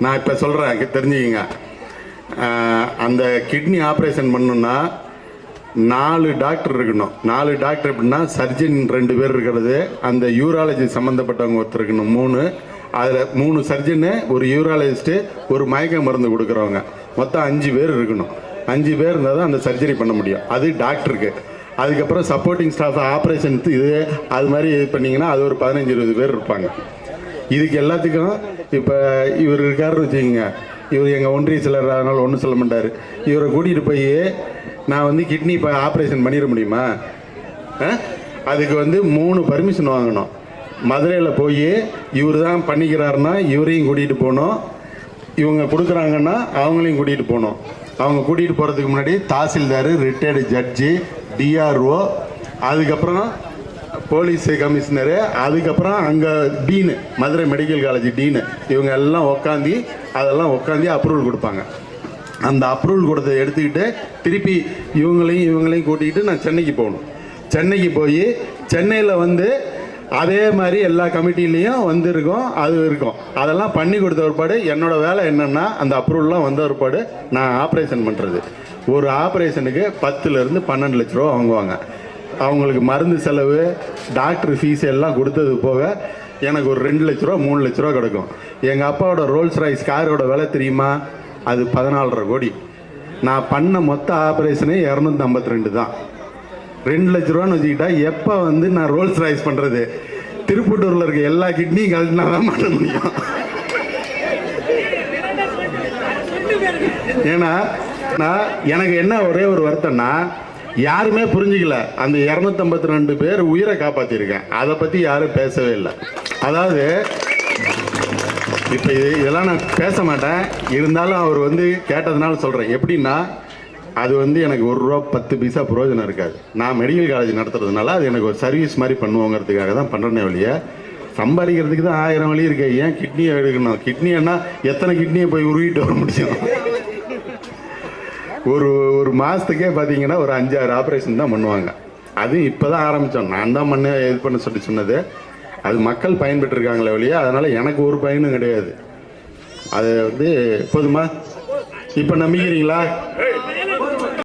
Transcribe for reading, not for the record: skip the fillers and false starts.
நான் இப்போ சொல்கிறேன் தெரிஞ்சுக்கிங்க. அந்த கிட்னி ஆப்ரேஷன் பண்ணணுன்னா 4 டாக்டர் இருக்கணும். 4 டாக்டர் எப்படின்னா சர்ஜன் 2 பேர் இருக்கிறது, அந்த யூராலஜி சம்மந்தப்பட்டவங்க ஒருத்தர் இருக்கணும் 3, அதில் 3 சர்ஜனு, ஒரு யூராலஜிஸ்ட்டு, ஒரு மயக்க மருந்து கொடுக்குறவங்க, மொத்தம் 5 பேர் இருக்கணும். 5 பேர் இருந்தால் தான் அந்த சர்ஜரி பண்ண முடியும். அது டாக்டருக்கு. அதுக்கப்புறம் சப்போர்ட்டிங் ஸ்டாஃப் ஆப்ரேஷன் இது அது மாதிரி இது பண்ணிங்கன்னா அது ஒரு 15-20 பேர் இருப்பாங்க. இதுக்கு எல்லாத்துக்கும் இப்போ இவர் இருக்காருன்னு வச்சுக்கோங்க, இவர் எங்கள் ஒன்றிய சிலர், அதனால் ஒன்றும் சொல்ல மாட்டார். இவரை கூட்டிகிட்டு போய் நான் வந்து கிட்னி இப்போ ஆப்ரேஷன் பண்ணிட முடியுமா? அதுக்கு வந்து 3 பர்மிஷன் வாங்கணும். மதுரையில் போய் இவர் தான் பண்ணிக்கிறாருன்னா இவரையும் கூட்டிகிட்டு போகணும், இவங்க கொடுக்குறாங்கன்னா அவங்களையும் கூட்டிகிட்டு போகணும். அவங்க கூட்டிகிட்டு போகிறதுக்கு முன்னாடி தாசில்தார், ரிட்டையர்டு ஜட்ஜி, டிஆர்ஓ, அதுக்கப்புறம் போலீஸ் கமிஷனரு, அதுக்கப்புறம் அங்கே டீனு, மதுரை மெடிக்கல் காலேஜ் டீனு, இவங்க எல்லாம் உட்காந்து அப்ரூவல் கொடுப்பாங்க. அந்த அப்ரூவல் கொடுத்ததை எடுத்துக்கிட்டு திருப்பி இவங்களையும் கூட்டிகிட்டு நான் சென்னைக்கு போகணும். சென்னைக்கு போய் சென்னையில் வந்து அதே மாதிரி எல்லா கமிட்டிலையும் வந்து இருக்கும். அதெல்லாம் பண்ணி கொடுத்த ஒருபாடு என்னோடய வேலை என்னென்னா அந்த அப்ரூவல்லாம் வந்த ஒருபாடு நான் ஆப்ரேஷன் பண்ணுறது. ஒரு ஆப்ரேஷனுக்கு 10-12 லட்ச ரூபா வாங்குவாங்க. அவங்களுக்கு மருந்து செலவு, டாக்டர் ஃபீஸ் எல்லாம் கொடுத்தது போக எனக்கு ஒரு 2 லட்ச ரூபா 3 லட்ச ரூபா கிடைக்கும். எங்கள் அப்பாவோட ரோல்ஸ் ராய்ஸ் காரோட விலை தெரியுமா? அது 14.5 கோடி. நான் பண்ண மொத்த ஆப்ரேஷனே 252 தான். 2 லட்ச ரூபான்னு வச்சுக்கிட்டா எப்போ வந்து நான் ரோல்ஸ் ராய்ஸ் பண்ணுறது? திருப்பட்டூரில் இருக்க எல்லா கிட்னியும் கழட்டினா தான் பண்ண முடியும். ஏன்னா எனக்கு என்ன ஒரே ஒரு வருத்தம்னா, யாருமே புரிஞ்சிக்கல. அந்த 252 பேர் உயிரை காப்பாற்றிருக்கேன், அதை பற்றி யாரும் பேசவே இல்லை. அதாவது இப்போ இதெல்லாம் நான் பேச மாட்டேன், இருந்தாலும் அவர் வந்து கேட்டதுனால சொல்கிறேன். எப்படின்னா அது வந்து எனக்கு 1 ரூபா 10 பைசா பிரயோஜனம் இருக்காது. நான் மெடிக்கல் காலேஜ் நடத்துறதுனால அது எனக்கு ஒரு சர்வீஸ் மாதிரி பண்ணுவோங்கிறதுக்காக தான் பண்ணுறேனே வழிய, சம்பாதிக்கிறதுக்கு தான் 1000 வழி இருக்கு. ஏன் கிட்னியை எடுக்கணும்? கிட்னின்னா எத்தனை கிட்னியை போய் உருவிட்டு வர முடியும்? ஒரு மாதத்துக்கே பார்த்தீங்கன்னா ஒரு 5-6 ஆப்ரேஷன் தான் பண்ணுவாங்க. அது இப்போ தான் ஆரம்பித்தோம். நான் தான் இது பண்ண சொன்னது. அது மக்கள் பயன்பெற்றிருக்காங்களே வழியா, அதனால் எனக்கு ஒரு பயனும் கிடையாது. அது வந்து போதுமா? இப்போ நம்பிக்கிறீங்களா?